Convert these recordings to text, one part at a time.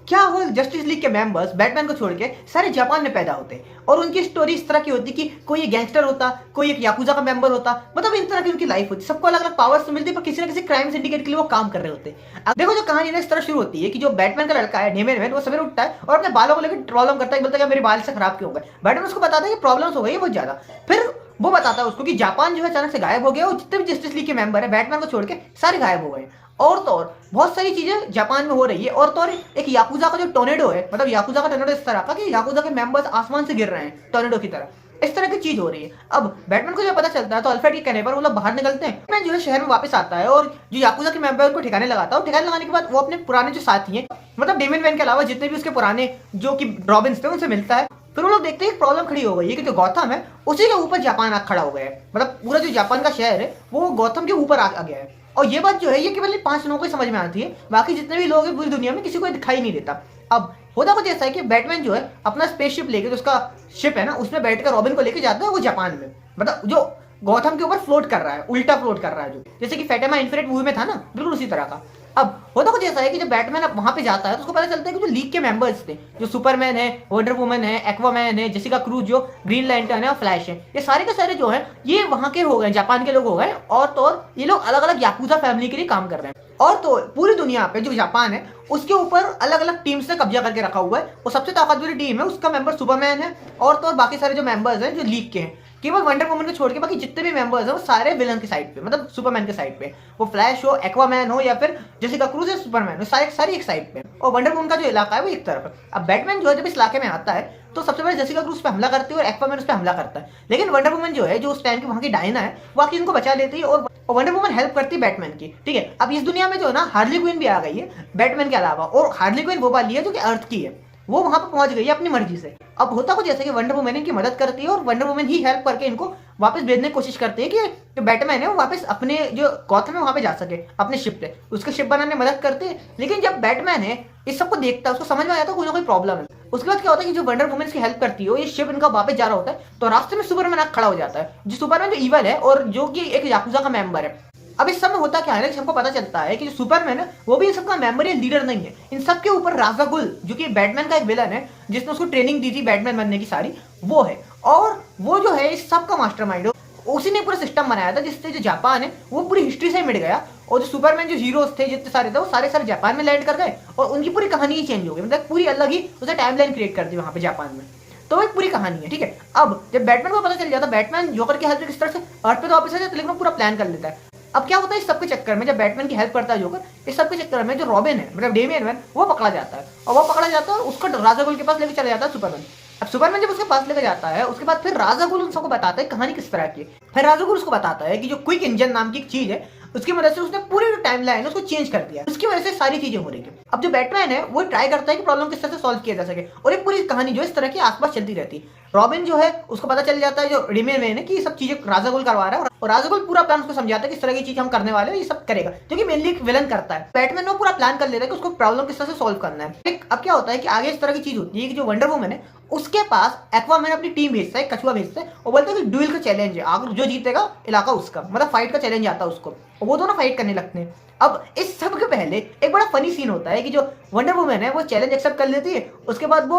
क्या हो justice league के मेंबर्स बैटमैन को छोड़ के सारे जापान में पैदा होते और उनकी स्टोरी इस तरह की होती कि कोई एक गैंगस्टर होता, कोई एक याकुजा का मेंबर होता, मतलब इस तरह की उनकी लाइफ होती। सबको अलग अलग पावर्स तो मिलती पर किसी ना किसी क्राइम सिंडिकेट के लिए वो काम कर रहे होते। अब देखो जो कहानी ना इस तरह शुरू होती है कि जो बैटमैन का लड़का है डेमियन वेन, वो सवेरे उठता है और अपने बालों को लेकर प्रॉब्लम करता है, बोलता है कि मेरे बाल से खराब क्यों हो गए। बैटमैन उसको बताता है कि प्रॉब्लम्स हो गई है बहुत ज्यादा। फिर वो बताता है उसको कि जापान जो है अचानक से गायब हो गया और जितने भी जस्टिस लीग के मेंबर है बैटमैन को छोड़ के सारे गायब हो गए। और तो और बहुत सारी चीजें जापान में हो रही है। और तो और एक याकुजा का जो टोर्नेडो है, मतलब याकुजा का टोर्नेडो इस तरह का कि याकुजा के मेंबर्स आसमान से गिर रहे हैं टोर्नेडो की तरह, इस तरह की चीज हो रही है। अब बैटमैन को जब पता चलता है तो अल्फ्रेड के कहने पर वो लोग बाहर निकलते हैं। बैटमैन जो है शहर में वापस आता है और जो याकुजा के मेंबर उनको ठिकाने लगाता है। और ठिकाने लगाने के बाद वो अपने पुराने जो साथी हैं, मतलब डेमियन वेन के अलावा जितने भी उसके पुराने जो कि रॉबिन्स थे, उनसे मिलता है। फिर वो लोग देखते हैं एक प्रॉब्लम खड़ी हो गई है कि जो गौथम है उसी के ऊपर जापान आ खड़ा हो गया है। मतलब पूरा जो जापान का शहर है वो गौथम के ऊपर आ गया है। और ये बात जो है ये केवल 5 लोगों को ही समझ में आती है, बाकी जितने भी लोग हैं पूरी दुनिया में किसी को दिखाई नहीं देता। अब होता कुछ ऐसा है कि बैटमैन जो है अपना स्पेसशिप लेके, जो उसका शिप है ना, उसमें बैठकर रॉबिन को लेके जाता है वो जापान में, मतलब जो गौथम के ऊपर फ्लोट कर रहा है, उल्टा फ्लोट कर रहा है, जो जैसे कि फैटेमा इन्फिनिट मूवी में था ना, बिल्कुल उसी तरह का। अब होता कुछ ऐसा है कि जब बैटमैन अब वहां पे जाता है तो उसको पता चलता है कि जो लीग के मेंबर्स थे, जो सुपरमैन है, वंडर वुमन है, एक्वामैन है, जेसिका क्रूज, जो ग्रीन लैंटर्न है और फ्लैश है, ये सारे के सारे जो है ये वहां के हो गए, जापान के लोग हो गए। और तो और ये लोग अलग अलग याकुजा फैमिली के लिए काम कर रहे हैं। और तो पूरी दुनिया पे जो जापान है उसके ऊपर अलग अलग टीम से कब्जा करके रखा हुआ है। और सबसे ताकतवर टीम है, उसका मेंबर सुपरमैन है। और तो और बाकी सारे जो मेंबर्स हैं जो लीग के हैं, केवल वंडर वुमन को छोड़ के बाकी जितने भी मेंबर्स हैं वो सारे विलन की साइड पे, मतलब सुपरमैन के साइड पे। वो फ्लैश हो, एक्वामैन हो या फिर जेसिका क्रूज या सुपरमैन हो, सारी एक साइड पे। और वंडर वुमन का जो इलाका है वो एक तरफ है। अब बैटमैन जो है जब इस इलाके में आता है तो सबसे पहले जेसिका क्रूज पे हमला करती है और एक्वामैन उस पे हमला करता है। लेकिन वंडर वुमन जो है, जो उस टाइम की वहां की डायना है, वो आके इनको बचा लेती है और वंडर वुमन हेल्प करती है बैटमैन की। ठीक है, अब इस दुनिया में जो है ना हार्ली क्विन भी आ गई है बैटमैन के अलावा। और हार्ली क्विन वो वाली है जो कि अर्थ की है, वो वहां पर पहुंच गई है अपनी मर्जी से। अब होता कुछ जैसे कि वंडर वुमन इनकी मदद करती है और वंडर वुमन ही हेल्प करके इनको वापस भेजने की कोशिश करती है कि जो बैटमैन है वो वापस अपने जो गॉथम है वहां पे जा सके अपने शिप पे, उसके शिप बनाने में मदद करते हैं। लेकिन जब बैटमैन है इस सबको देखता है, उसको समझ में आया था कोई ना कोई प्रॉब्लम है। उसके बाद क्या होता है कि जो वंडर वुमन की हेल्प करती है, ये शिप इनका वापस जा रहा होता है तो रास्ते में सुपरमैन आके खड़ा हो जाता है, जो सुपरमैन जो इवल है और जो कि एक याकुजा का मेंबर है। अब इस समय होता क्या है ना कि सबको पता चलता है कि जो सुपरमैन है वो भी इन सबका मेंबर या लीडर नहीं है। इन सबके ऊपर राजागुल, जो कि बैटमैन का एक विलन है जिसने उसको ट्रेनिंग दी थी बैटमैन बनने की सारी, वो है। और वो जो है इस सब का मास्टरमाइंड है, उसी ने पूरा सिस्टम बनाया था जिससे जो जापान है वो पूरी हिस्ट्री से मिट गया। और जो सुपरमैन जो हीरोज थे जितने सारे थे वो सारे सारे जापान में लैंड कर गए और उनकी पूरी कहानी ही चेंज हो गई, मतलब पूरी अलग ही उसने टाइमलाइन क्रिएट कर दी वहां पे जापान में। तो एक पूरी कहानी है। ठीक है, अब जब बैटमैन को पता चल जाता, बैटमैन जोकर की हेल्प से किस तरह से अर्थ पे तो वापस आ जाता, लेकिन वो पूरा प्लान कर लेता है। अब क्या होता है इस सबके चक्कर में, जब बैटमैन की हेल्प करता है जोकर, इस सबके चक्कर में जो रॉबिन है, मतलब डेमियन वेन, वो पकड़ा जाता है। और वो पकड़ा जाता है उसको राजागुल के पास लेके चला जाता है सुपरमैन। अब सुपरमैन जब उसके पास लेके जाता है उसके बाद फिर राजागुल उन सबको बताता है कहानी किस तरह की है। फिर राजागुल उसको बताता है कि जो क्विक इंजन नाम की एक चीज है उसकी मदद से उसने पूरी जो टाइम लाइन है उसको चेंज कर दिया, उसकी वजह से सारी चीजें हो रही है। अब जो बैटमैन है वो ट्राई करता है कि प्रॉब्लम किस तरह से सॉल्व किया जा सके और एक पूरी कहानी जो इस तरह की आसपास चलती रहती है। रॉबिन जो है उसको पता चल जाता है जो डेमियन वेन है कि ये सब चीजें राजागुल करवा रहा है और राजागुल पूरा प्लान उसको समझाता है कि इस तरह की चीज हम करने वाले हैं, ये सब करेगा, जो कि मेनली एक विलन करता है। बैटमैन वो पूरा प्लान कर लेता है कि उसको प्रॉब्लम किस तरह से सॉल्व करना है। अब क्या होता है कि आगे इस तरह की चीज होती है कि जो वंडर वुमन है उसके पास एक्वामैन अपनी टीम भेजता है, कछुआ भेजता है और बोलता है कि ड्यूल का चैलेंज है, अगर जो जीतेगा इलाका उसका, मतलब फाइट का चैलेंज आता है उसको, और वो दोनों फाइट करने लगते हैं। अब इस सब के पहले एक बड़ा फनी सीन होता है कि जो वंडर वुमन है वो चैलेंज एक्सेप्ट कर लेती है, उसके बाद वो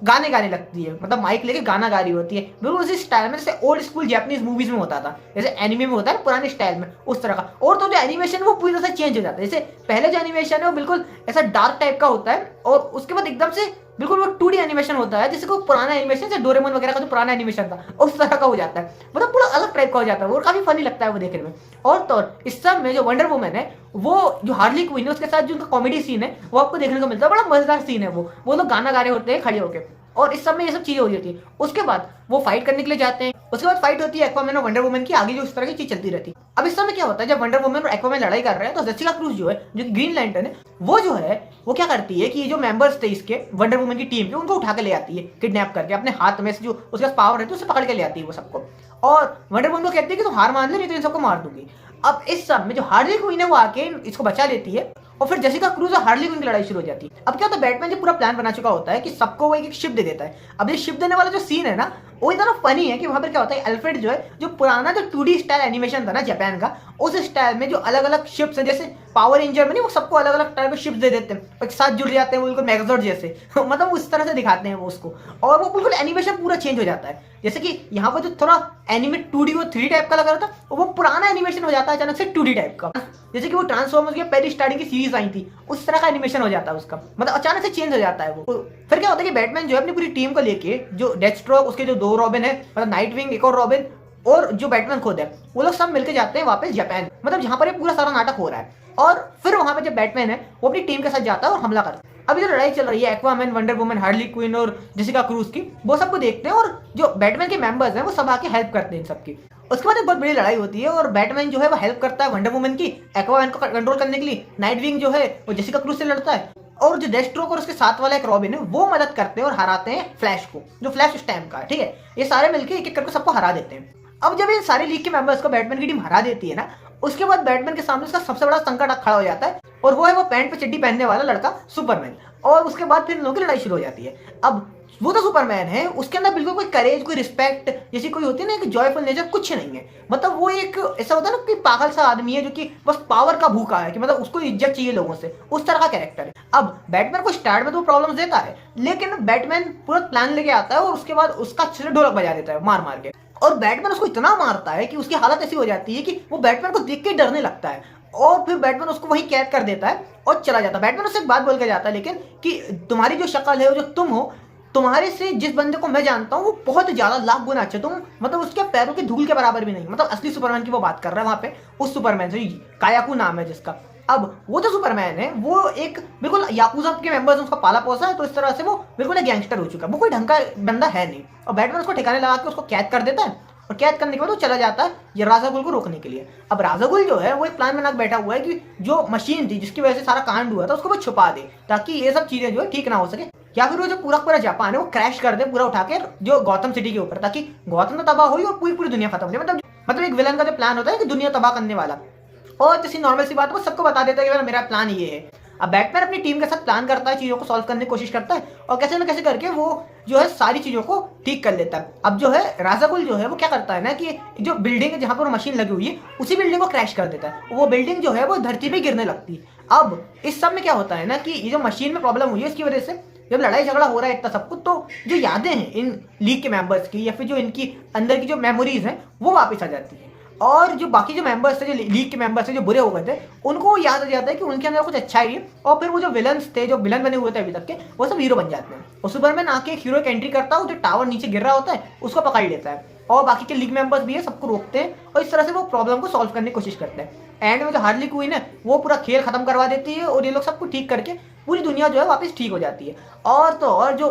गाने गाने लगती है, मतलब माइक लेके गाना गा रही होती है, बिल्कुल उसी स्टाइल में जैसे ओल्ड स्कूल जापानीज मूवीज में होता था, जैसे एनिमे में होता है पुराने स्टाइल में, उस तरह का। और तो जो एनिमेशन वो पूरी तरह से चेंज हो जाता है, जैसे पहले जो एनिमेशन है वो बिल्कुल ऐसा डार्क टाइप का होता है और उसके बाद एकदम से बिल्कुल वो 2D एनिमेशन होता है, जैसे कोई पुराना एनिमेशन जैसे डोरेमोन वगैरह का जो पुराना एनिमेशन था उस तरह का हो जाता है, मतलब पूरा अलग टाइप का हो जाता है और काफी फनी लगता है वो देखने में। और तो इस सब में जो वंडर वुमन है वो जो हार्ली क्वीन है उसके साथ जो उनका कॉमेडी सीन है वो आपको देखने को मिलता है, बड़ा मजेदार सीन है। वो लोग गाना गा रहे होते हैं खड़े होकर और इस सब में ये सब चीजें हो रही होती है। उसके बाद वो फाइट करने के लिए जाते हैं, उसके बाद फाइट होती है एक्वामैन और वंडर वुमन की, आगे जो इस तरह की चीज चलती रहती है। अब इस समय क्या होता है जब वंडर वुमन और एक्वामैन लड़ाई कर रहे हैं तो जेसिका क्रूज जो है, जो ग्रीन लैंटर्न है, वो जो है वो क्या करती है कि ये जो मेंबर्स थे इसके वंडर वुमन की टीम के उनको उठा के ले आती है, किडनैप करके अपने हाथ में से जो उसके पास पावर है तो उसे पकड़ के ले आती है वो सबको। और वंडर वुमन को कहती है कि तुम हार मान ले नहीं तो इन सबको मार दूंगी। अब इस सब में जो हार्ली क्वीन है वो आके इसको बचा लेती है और फिर जेसिका क्रूज और हार्ली क्विन की लड़ाई शुरू हो जाती है। अब क्या होता है बैटमैन जो पूरा प्लान बना चुका होता है कि सबको वो एक शिप दे देता है। अब ये शिप देने वाला जो सीन है ना वो इतना फनी है कि वहां पर क्या होता है, अल्फ्रेड जो है, जो पुराना जो 2D स्टाइल एनिमेशन था ना जापान का, उस स्टाइल में जो अलग अलग शिप्स हैं, जैसे पावर रेंजर में नहीं, वो सबको अलग अलग टाइप के शिप्स दे देते हैं, एक साथ जुड़ जाते हैं, वो बिल्कुल मैगजोर्ड जैसे मतलब उस तरह से दिखाते हैं वो उसको, और वो बिल्कुल एनिमेशन पूरा चेंज हो जाता है। जैसे कि यहाँ पर जो थोड़ा एनिमेट 2D वो 3D टाइप का लग रहा था, वो पुराना एनिमेशन हो जाता है अचानक से 2D टाइप का। जैसे कि वो ट्रांसफॉर्मर्स की पहली स्टार्टिंग की सीरीज आई थी, उस तरह का एनिमेशन हो जाता है उसका, मतलब अचानक से चेंज हो जाता है वो। फिर क्या होता है कि बैटमैन जो है अपनी पूरी टीम को लेके, जो डेथस्ट्रोक, उसके जो 2 रॉबिन है, मतलब नाइटविंग, एक और रॉबिन, और जो बैटमैन खुद है, वो लोग सब मिलकर जाते हैं वापस जापान, मतलब जहां पर ये पूरा सारा नाटक हो रहा है। और फिर वहां पे जब बैटमैन है, वो अपनी टीम के साथ जाता है और हमला करता है। अभी जो लड़ाई चल रही है Aquaman, Wonder Woman, Harley Quinn और जेसिका क्रूज की, वो सबको देखते हैं, और जो बैटमैन के मेंबर्स हैं वो सब आके हेल्प करते हैं इन सबकी। उसके बाद एक बहुत बड़ी लड़ाई होती है, और बैटमैन जो है वो हेल्प करता है वंडर वुमन की एक्वामैन को कंट्रोल करने के लिए, नाइटविंग जो है वो जेसिका क्रूज से लड़ता है, और जो डेथस्ट्रोक और उसके साथ वाला एक रॉबिन है वो मदद करते हैं और हराते हैं फ्लैश को, जो फ्लैश उस टाइम का है, ठीक है। ये सारे मिलकर एक एक करके सबको हरा देते हैं। अब जब इन सारे लीग के मेंबर्स को बैटमैन की टीम हरा देती है ना, उसके बाद बैटमैन के सामने उसका सबसे बड़ा संकट खड़ा हो जाता है, और वो है वो पैंट पे चड्डी पहनने वाला लड़का सुपरमैन। और उसके बाद फिर इन लोगों की लड़ाई शुरू हो जाती है। अब वो तो सुपरमैन है, उसके अंदर बिल्कुल कोई करेज, कोई रिस्पेक्ट जैसी कोई होती है ना, एक जॉयफुल नेचर कुछ नहीं है। मतलब वो एक ऐसा होता है ना कि पागल सा आदमी है जो कि बस पावर का भूखा है, कि मतलब उसको इज्जत चाहिए लोगों से, उस तरह का कैरेक्टर है। अब बैटमैन को स्टार्ट में तो प्रॉब्लम्स देता है, लेकिन बैटमैन पूरा प्लान लेके आता है और उसके बाद उसका अच्छे से ढोलक बजा देता है मार मार के, और बैटमैन उसको इतना मारता है कि उसकी हालत ऐसी हो जाती है कि वो बैटमैन को देख के डरने लगता है, और फिर बैटमैन उसको वहीं कैद कर देता है और चला जाता है। बैटमैन उससे एक बात बोल के जाता है लेकिन, कि तुम्हारी जो शक्ल है, वो जो तुम हो, तुम्हारे से जिस बंदे को मैं जानता हूँ वो बहुत ज्यादा लाख गुना अच्छे, तुम मतलब उसके पैरों की धूल के बराबर भी नहीं। मतलब असली सुपरमैन की वो बात कर रहा है वहां पे, उस सुपरमैन से, कायाकू नाम है जिसका। अब वो जो सुपरमैन है वो एक बिल्कुल याकुजा के मेंबर्स ने उसका पाला पोसा है, तो इस तरह से वो बिल्कुल एक गैंगस्टर हो चुका है, वो कोई ढंग का बंदा है नहीं। और बैटमैन उसको ठिकाने लगा के उसको कैद कर देता है, और कैद करने के बाद वो चला जाता है ये राजागुल को रोकने के लिए। अब राजागुल जो है वो एक प्लान बना बैठा हुआ है कि जो मशीन थी जिसकी वजह से सारा कांड हुआ था उसको वो छुपा दे, ताकि ये सब चीजें जो है ठीक ना हो सके, या फिर वो जो पूरा पूरा जापान है वो क्रैश कर दे पूरा उठा के जो गौतम सिटी के ऊपर, ताकि गौतम तो तबाह हुई और पूरी पूरी दुनिया खत्म हो जाए। मतलब एक विलन का जो प्लान होता है कि दुनिया तबाह करने वाला, और जैसी नॉर्मल सी बात है वो सबको बता देता है कि मेरा प्लान ये है। अब बैटमैन अपनी टीम के साथ प्लान करता है, चीजों को सॉल्व करने की कोशिश करता है, और कैसे ना कैसे करके वो जो है सारी चीजों को ठीक कर लेता है। अब जो है राजागुल जो है वो क्या करता है ना, कि जो बिल्डिंग है जहां पर मशीन लगी हुई है उसी बिल्डिंग को क्रैश कर देता है, वो बिल्डिंग जो है वो धरती पे गिरने लगती है। अब इस सब में क्या होता है ना, कि ये जो मशीन में प्रॉब्लम हुई है इसकी वजह से जब लड़ाई झगड़ा हो रहा है इतना सब कुछ, तो जो यादें हैं इन लीग के मेंबर्स की, या फिर जो इनकी अंदर की जो मेमोरीज हैं वो वापस आ जाती है, और जो बाकी जो मेंबर्स थे, जो लीग के मेंबर्स थे जो बुरे हो गए थे, उनको याद आ जाता है कि उनके अंदर कुछ अच्छा ही है, और फिर वो जो विलन्स थे, जो विलन बने हुए थे अभी तक के, वो सब हीरो बन जाते हैं। और सुपरमैन आके एक हीरो की एंट्री करता है, जो टावर नीचे गिर रहा होता है उसको पकड़ लेता है, और बाकी के लीग मेंबर्स भी है सबको रोकते हैं, और इस तरह से वो प्रॉब्लम को सॉल्व करने की कोशिश करते हैं। एंड में जो हार्ली क्वीन है वो पूरा खेल खत्म करवा देती है, और ये लोग सबको ठीक करके पूरी दुनिया जो है वापस ठीक हो जाती है, और तो और जो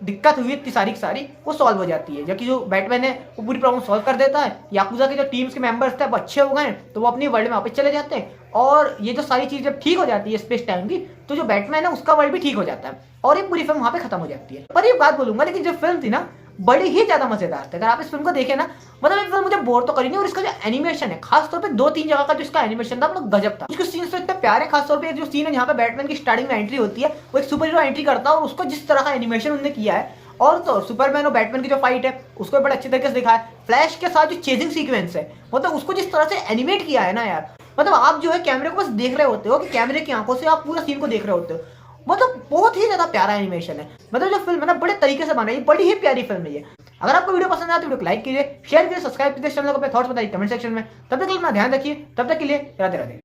दिक्कत हुई थी सारी की सारी वो सॉल्व हो जाती है, जबकि जो बैटमैन है वो पूरी प्रॉब्लम सॉल्व कर देता है। याकुजा के जो टीम्स के मेंबर्स थे वो अच्छे हो गए, तो वो अपनी वर्ल्ड में वापस चले जाते हैं, और ये जो सारी चीज जब ठीक हो जाती है स्पेस टाइम की, तो जो बैटमैन है उसका वर्ल्ड भी ठीक हो जाता है, और ये पूरी फिल्म वहां पे खत्म हो जाती है। पर ये बात बोलूंगा, लेकिन जो फिल्म थी ना बड़ी ही ज्यादा मजेदार थी। अगर आप इस फिल्म को देखें ना, मतलब ये फिल्म मुझे बोर तो करी नहीं, और इसका जो एनिमेशन है खासतौर पे 2-3 जगह का जो इसका एनिमेशन था मतलब गजब था। इसके सीन्स तो इतने प्यारे, खासतौर पे जो सीन है जहाँ पे बैटमैन की स्टार्टिंग में एंट्री होती है, वो एक सुपर हीरो एंट्री करता है, और उसको जिस तरह का एनिमेशन उन्होंने किया है, और तो सुपरमैन और बैटमैन की जो फाइट है उसको बड़े अच्छे तरीके से दिखाया। फ्लैश के साथ जो चेजिंग सीक्वेंस है, मतलब उसको जिस तरह से एनिमेट किया है ना यार, मतलब आप जो है कैमरे को बस देख रहे होते हो, कि कैमरे की आंखों से आप पूरा सीन को देख रहे होते हो, मतलब बहुत ही ज्यादा प्यारा एनिमेशन है। मतलब जो फिल्म है ना बड़े तरीके से बना है, बड़ी ही प्यारी फिल्म है ये। अगर आपको वीडियो पसंद आए तो वीडियो को लाइक कीजिए, शेयर कीजिए, सब्सक्राइब कीजिए, चैनल को अपने थॉट्स बताइए कमेंट सेक्शन में। तब तक के लिए अपना ध्यान रखिए, तब तक के लिए राधे राधे।